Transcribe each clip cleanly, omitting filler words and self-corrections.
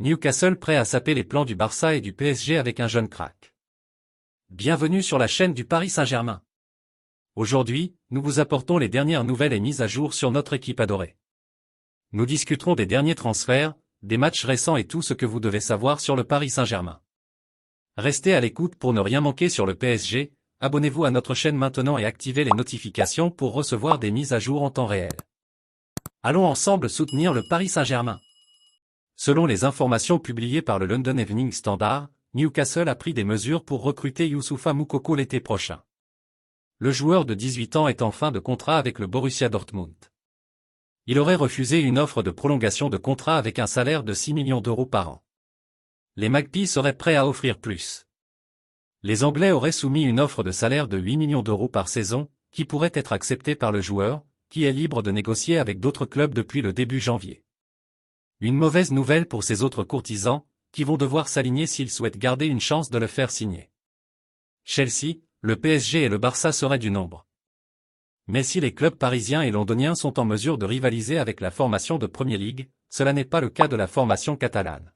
Newcastle prêt à saper les plans du Barça et du PSG avec un jeune crack. Bienvenue sur la chaîne du Paris Saint-Germain. Aujourd'hui, nous vous apportons les dernières nouvelles et mises à jour sur notre équipe adorée. Nous discuterons des derniers transferts, des matchs récents et tout ce que vous devez savoir sur le Paris Saint-Germain. Restez à l'écoute pour ne rien manquer sur le PSG, abonnez-vous à notre chaîne maintenant et activez les notifications pour recevoir des mises à jour en temps réel. Allons ensemble soutenir le Paris Saint-Germain. Selon les informations publiées par le London Evening Standard, Newcastle a pris des mesures pour recruter Youssoupha Moukoko l'été prochain. Le joueur de 18 ans est en fin de contrat avec le Borussia Dortmund. Il aurait refusé une offre de prolongation de contrat avec un salaire de 6 millions d'euros par an. Les Magpies seraient prêts à offrir plus. Les Anglais auraient soumis une offre de salaire de 8 millions d'euros par saison, qui pourrait être acceptée par le joueur, qui est libre de négocier avec d'autres clubs depuis le début janvier. Une mauvaise nouvelle pour ces autres courtisans, qui vont devoir s'aligner s'ils souhaitent garder une chance de le faire signer. Chelsea, le PSG et le Barça seraient du nombre. Mais si les clubs parisiens et londoniens sont en mesure de rivaliser avec la formation de Premier League, cela n'est pas le cas de la formation catalane.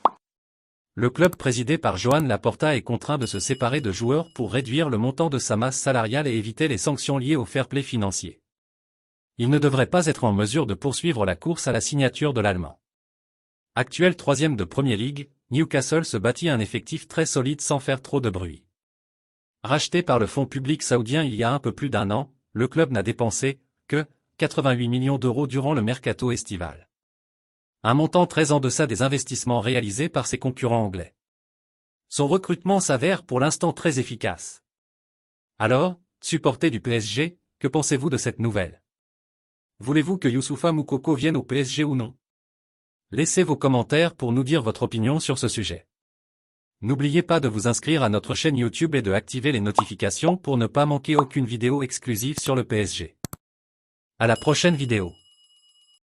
Le club présidé par Joan Laporta est contraint de se séparer de joueurs pour réduire le montant de sa masse salariale et éviter les sanctions liées au fair play financier. Il ne devrait pas être en mesure de poursuivre la course à la signature de l'Allemand. Actuel troisième de Premier League, Newcastle se bâtit un effectif très solide sans faire trop de bruit. Racheté par le fonds public saoudien il y a un peu plus d'un an, le club n'a dépensé que 88 millions d'euros durant le mercato estival. Un montant très en deçà des investissements réalisés par ses concurrents anglais. Son recrutement s'avère pour l'instant très efficace. Alors, supporter du PSG, que pensez-vous de cette nouvelle? Voulez-vous que Youssoupha Moukoko vienne au PSG ou non? Laissez vos commentaires pour nous dire votre opinion sur ce sujet. N'oubliez pas de vous inscrire à notre chaîne YouTube et de activer les notifications pour ne pas manquer aucune vidéo exclusive sur le PSG. À la prochaine vidéo.